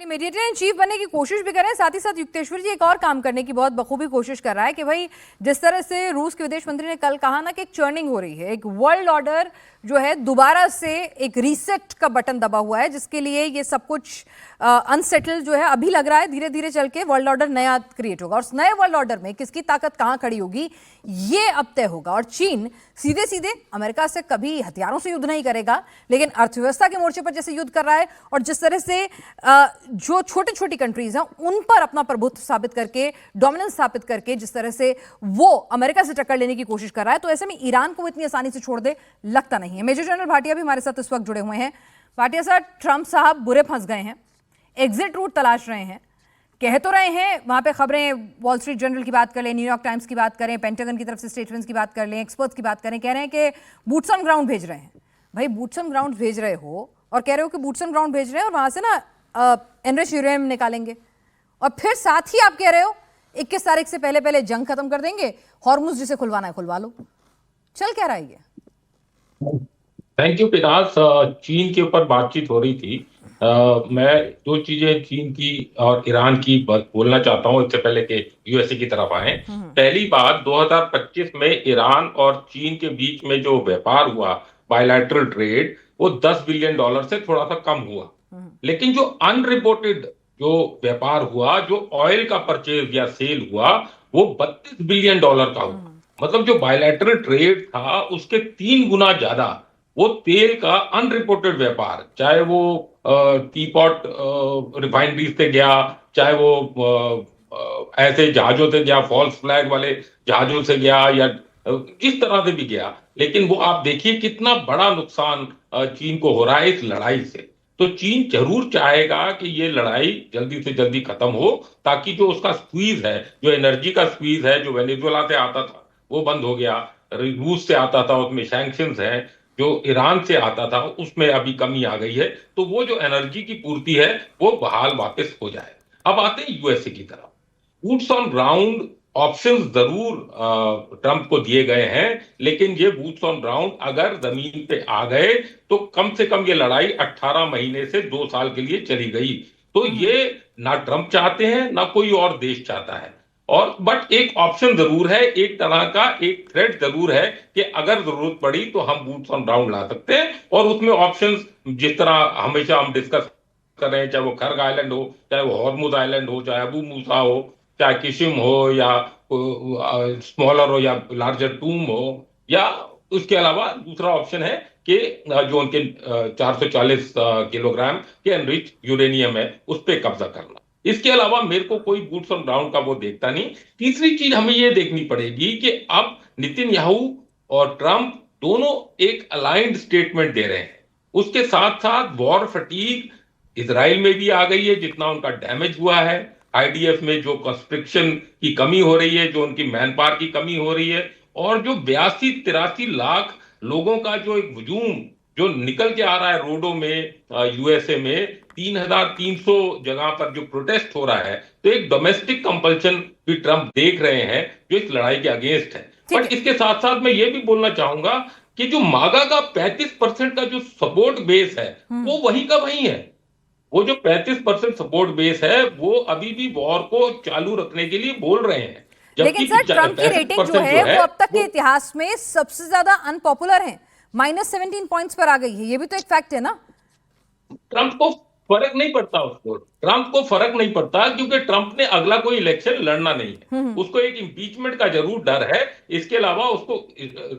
Mediator in chief बनने की कोशिश भी कर रहे हैं, साथ ही साथ युक्तेश्वर जी एक और काम करने की बहुत बखूबी कोशिश कर रहा है कि भाई जिस तरह से रूस के विदेश मंत्री ने कल कहा ना कि एक चर्निंग हो रही है, एक वर्ल्ड ऑर्डर जो है दोबारा से एक रीसेट का बटन दबा हुआ है, जिसके लिए ये सब कुछ अनसेटल जो है अभी लग रहा है, धीरे धीरे चल के वर्ल्ड ऑर्डर नया क्रिएट होगा और उस नए वर्ल्ड ऑर्डर में किसकी ताकत कहां खड़ी होगी ये अब तय होगा। और चीन सीधे सीधे अमेरिका से कभी हथियारों से युद्ध नहीं करेगा, लेकिन अर्थव्यवस्था के मोर्चे पर जैसे युद्ध कर रहा है और जिस तरह से जो छोटी छोटी कंट्रीज हैं उन पर अपना प्रभुत्व साबित करके, डोमिनेंस स्थापित करके जिस तरह से वो अमेरिका से टक्कर लेने की कोशिश कर रहा है, तो ऐसे में ईरान को इतनी आसानी से छोड़ दे लगता नहीं है। मेजर जनरल भाटिया भी हमारे साथ इस वक्त जुड़े हुए हैं। भाटिया साहब, ट्रंप साहब बुरे फंस गए हैं, एग्जिट रूट तलाश रहे हैं, कह तो रहे हैं वहां पे खबरें, वॉल स्ट्रीट जर्नल की बात कर लें, न्यूयॉर्क टाइम्स की बात करें, पेंटागन की तरफ से स्टेटमेंट्स की बात कर लें, एक्सपर्ट्स की बात करें, कह रहे हैं कि बूट्स ऑन ग्राउंड भेज रहे हैं। भाई बूट्स ऑन ग्राउंड भेज रहे हो और कह रहे हो कि बूट्स ऑन ग्राउंड भेज रहे हैं और वहां से ना एनरिच यूरेनियम निकालेंगे और फिर साथ ही आप कह रहे हो 21 तारीख से पहले पहले जंग खत्म कर देंगे, हॉर्मुज जिसे खुलवाना है खुलवा लो। चल क्या रहा है ये? थैंक यू पिनास। चीन के ऊपर बातचीत हो रही थी। मैं दो चीजें चीन की और ईरान की बोलना चाहता हूं इससे पहले कि यूएसए की तरफ आए। पहली बात, 2025 में ईरान और चीन के बीच में जो व्यापार हुआ, बायलैटरल ट्रेड, वो $10 बिलियन से थोड़ा सा कम हुआ। लेकिन जो अनरिपोर्टेड जो व्यापार हुआ, जो ऑयल का परचेज या सेल हुआ, वो $32 बिलियन का हुआ। मतलब जो बायलैटरल ट्रेड था उसके 3 गुना ज्यादा वो तेल का अनरिपोर्टेड व्यापार, चाहे वो टीपॉट रिफाइनरी से गया, चाहे वो ऐसे जहाजों से गया, फॉल्स फ्लैग वाले जहाजों से गया, या जिस तरह से भी गया, लेकिन वो आप देखिए कितना बड़ा नुकसान चीन को हो रहा है इस लड़ाई से। तो चीन जरूर चाहेगा कि ये लड़ाई जल्दी से जल्दी खत्म हो, ताकि जो उसका स्क्वीज है, जो एनर्जी का स्क्वीज है, जो वेनेजुएला से आता था वो बंद हो गया, रूस से आता था उसमें सैंक्शंस है, जो ईरान से आता था उसमें अभी कमी आ गई है, तो वो जो एनर्जी की पूर्ति है वो बहाल वापस हो जाए। अब आते हैं यूएसए की तरफ। बूट्स ऑन ग्राउंड ऑप्शंस जरूर ट्रंप को दिए गए हैं, लेकिन ये बूट्स ऑन ग्राउंड अगर जमीन पे आ गए तो कम से कम ये लड़ाई 18 महीने से 2 साल के लिए चली गई। तो ये ना ट्रंप चाहते हैं ना कोई और देश चाहता है। और बट एक ऑप्शन जरूर है, एक तरह का एक थ्रेट जरूर है कि अगर जरूरत पड़ी तो हम बूट्स ऑन ग्राउंड ला सकते हैं। और उसमें ऑप्शंस जिस तरह हमेशा हम डिस्कस कर रहे हैं, चाहे वो खर्ग आइलैंड हो, चाहे वो हॉर्मुज आइलैंड हो, चाहे अबू मूसा हो, चाहे किशिम हो, या स्मॉलर हो या लार्जर टूम हो, या उसके अलावा दूसरा ऑप्शन है कि जो उनके 440 किलोग्राम के एनरिच यूरेनियम है उस पर कब्जा करना। इसके अलावा मेरे को कोई बूट्स ऑन ग्राउंड का वो देखता नहीं। तीसरी चीज हमें ये देखनी पड़ेगी कि अब नेतन्याहू और ट्रंप दोनों एक अलाइंड स्टेटमेंट दे रहे हैं। उसके साथ साथ वॉर फटीग इजराइल में भी आ गई है, जितना उनका डैमेज हुआ है, आईडीएफ में जो कंस्ट्रक्शन की कमी हो रही है, जो उनकी मैन पावर की कमी हो रही है, और जो 82-83 लाख लोगों का जो एक हुजूम जो निकल के आ रहा है रोडों में यूएसए में, 3,300 जगह पर जो प्रोटेस्ट हो रहा है, तो एक डोमेस्टिक कंपल्शन भी ट्रंप देख रहे हैं जो इस लड़ाई के अगेंस्ट है। बट इसके साथ साथ मैं ये भी बोलना चाहूंगा कि जो मागा का 35% का जो सपोर्ट बेस है वो वही का वही है। वो जो 35% सपोर्ट बेस है वो अभी भी वॉर को चालू रखने के लिए बोल रहे हैं। लेकिन सर ट्रंप की रेटिंग जो है वो अब तक के इतिहास में सबसे ज्यादा अनपॉपुलर है, -17 पॉइंट्स पर आ गई है। ये भी तो एक फैक्ट है ना। ट्रंप को फर्क नहीं पड़ता, उसको ट्रंप को फर्क नहीं पड़ता, क्योंकि ट्रंप ने अगला कोई इलेक्शन लड़ना नहीं है। उसको एक इंपीचमेंट का जरूर डर है, इसके अलावा उसको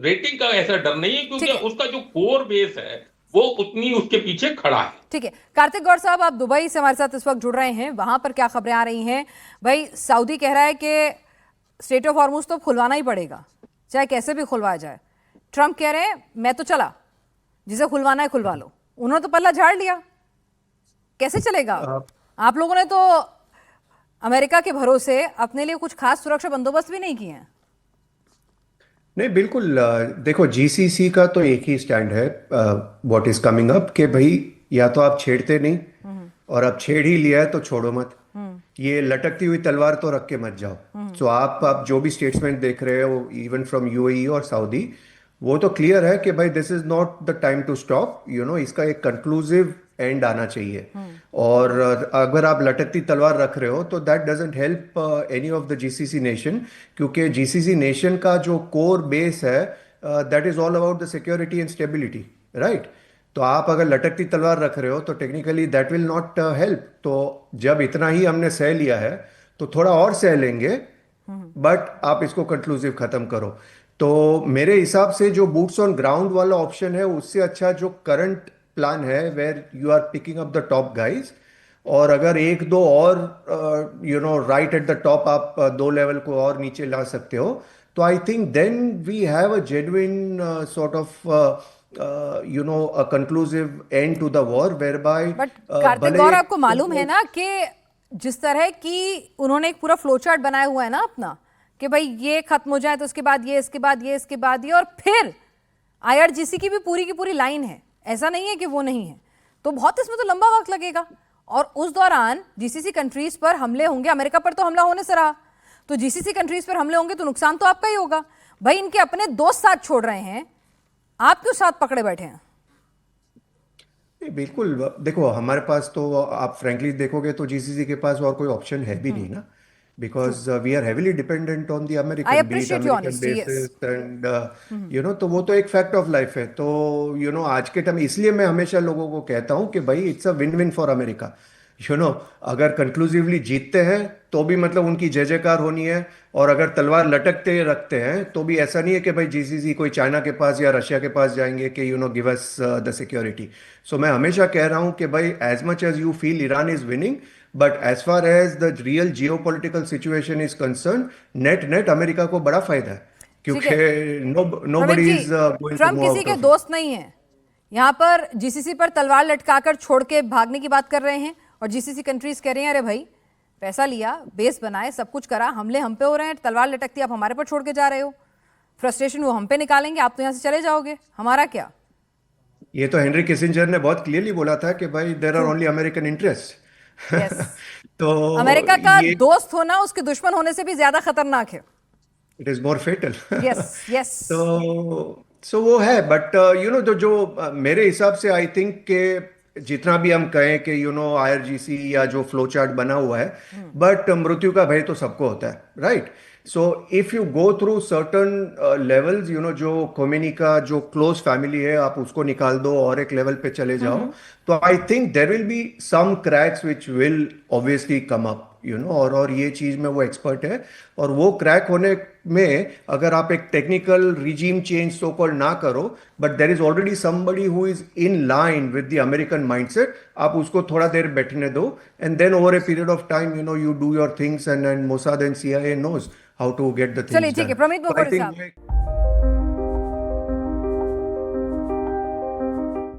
रेटिंग का ऐसा डर नहीं है, क्योंकि उसका जो कोर बेस है वो उतनी उसके पीछे खड़ा है। ठीक है, कार्तिक गौर साहब, आप दुबई से हमारे साथ इस वक्त जुड़ रहे हैं, वहां पर क्या खबरें आ रही हैं? भाई सऊदी कह रहा है कि स्ट्रेट ऑफ हॉर्मुज तो खुलवाना ही पड़ेगा, चाहे कैसे भी खुलवाया जाए। ट्रंप कह रहे हैं मैं तो चला, जिसे खुलवाना है खुलवा लो। उन्होंने तो पल्ला झाड़ लिया, कैसे चलेगा? आप लोगों ने तो अमेरिका के भरोसे अपने लिए कुछ खास सुरक्षा बंदोबस्त भी नहीं किए हैं। नहीं, बिल्कुल। देखो, जीसीसी का तो एक ही स्टैंड है, व्हाट इज कमिंग अप, कि भाई या तो आप छेड़ते नहीं, और अब छेड़ ही लिया है तो छोड़ो मत। ये लटकती हुई तलवार तो रख के मत जाओ। सो आप जो भी स्टेटमेंट देख रहे हो, इवन फ्रॉम यूएई और सऊदी, वो तो क्लियर है कि भाई this is not the time to stop. इसका एक कंक्लूसिव एंड आना चाहिए। और अगर आप लटकती तलवार रख रहे हो तो that doesn't help any of the GCC nation, क्योंकि जीसीसी नेशन का जो कोर बेस है that is all about the security and stability, right? तो आप अगर लटकती तलवार रख रहे हो तो technically that will not help. तो जब इतना ही हमने सह लिया है तो थोड़ा और सह लेंगे, बट आप इसको कंक्लूसिव खत्म करो। तो मेरे हिसाब से जो बूट्स ऑन ग्राउंड वाला ऑप्शन है उससे अच्छा जो करंट प्लान है where you are picking up the top guys, और अगर एक दो और राइट एट द टॉप आप दो लेवल को और नीचे ला सकते हो, तो I think then we have a genuine sort of a conclusive end to the war whereby but Kartik Gaur, आपको मालूम है ना कि जिस तरह की उन्होंने एक पूरा फ्लो चार्ट बनाया हुआ है ना अपना, कि भाई ये खत्म हो जाए तो उसके बाद ये, इसके बाद ये, इसके बाद ये, और फिर आईआरजीसी की भी पूरी की पूरी लाइन है, ऐसा नहीं है कि वो नहीं है। तो बहुत इसमें तो लंबा वक्त लगेगा, और उस दौरान जीसीसी कंट्रीज पर हमले होंगे। अमेरिका पर तो हमला होने से रहा, तो जीसीसी कंट्रीज पर हमले होंगे तो नुकसान तो आपका ही होगा। भाई इनके अपने दोस्त साथ छोड़ रहे हैं, आप क्यों साथ पकड़े बैठे हैं? बिल्कुल, देखो हमारे पास तो आप फ्रैंकली देखोगे तो जीसीसी के पास और कोई ऑप्शन है भी नहीं ना, because we are heavily dependent on the I American appreciate your honesty, yes. And तो वो तो एक फैक्ट ऑफ लाइफ है। तो आज के टाइम इसलिए मैं हमेशा लोगों को कहता हूँ कि भाई it's a win win for America. अगर कंक्लूसिवली जीतते हैं तो भी मतलब उनकी जय जयकार होनी है, और अगर तलवार लटकते रखते हैं तो भी ऐसा नहीं है कि भाई जीसीसी कोई चाइना के पास या रशिया के पास जाएंगे कि give us the security. So मैं हमेशा कह रहा हूं कि भाई as much as you feel Iran is winning, but as far as the real geo political situation is concern, net net America को बड़ा फायदा है, क्योंकि nobody is going to Trump move किसी के दोस्त नहीं है। यहाँ पर जीसीसी पर तलवार लटकाकर छोड़ के भागने की बात कर रहे हैं, और जीसीसी कंट्रीज कह रही हैं अरे भाई पैसा लिया, बेस बनाए, सब कुछ करा, हमले हम पे हो रहे हैं, तलवार लटकती आप हमारे पर छोड़ के जा रहे हो, फ्रस्ट्रेशन वो हम पे निकालेंगे, आप तो यहाँ से चले जाओगे, हमारा क्या? ये तो हेनरी किसिंजर ने बहुत क्लियरली बोला था कि भाई there are only American interest. Yes. तो अमेरिका का ये दोस्त होना उसके दुश्मन होने से भी ज्यादा खतरनाक है। It is more fatal. Yes yes. तो वो है, बट जो मेरे हिसाब से आई थिंक के जितना भी हम कहें कि आईआरजीसी या जो फ्लो चार्ट बना हुआ है, बट मृत्यु का भय तो सबको होता है, right? So if you go through certain levels, जो खोमेनी का जो क्लोज फैमिली है आप उसको निकाल दो और एक लेवल पे चले जाओ, तो I think there will be some cracks which will obviously come up, और ये चीज में वो एक्सपर्ट है। और वो क्रैक होने में अगर आप एक technical regime change so called ना करो, but there is already somebody who is in line with the American mindset, आप उसको थोड़ा देर बैठने दो, and then over a period of time you do your things, and Mossad and CIA knows how to get the things चलिए ठीक है, done. Pramit So I Bakhori think साहब।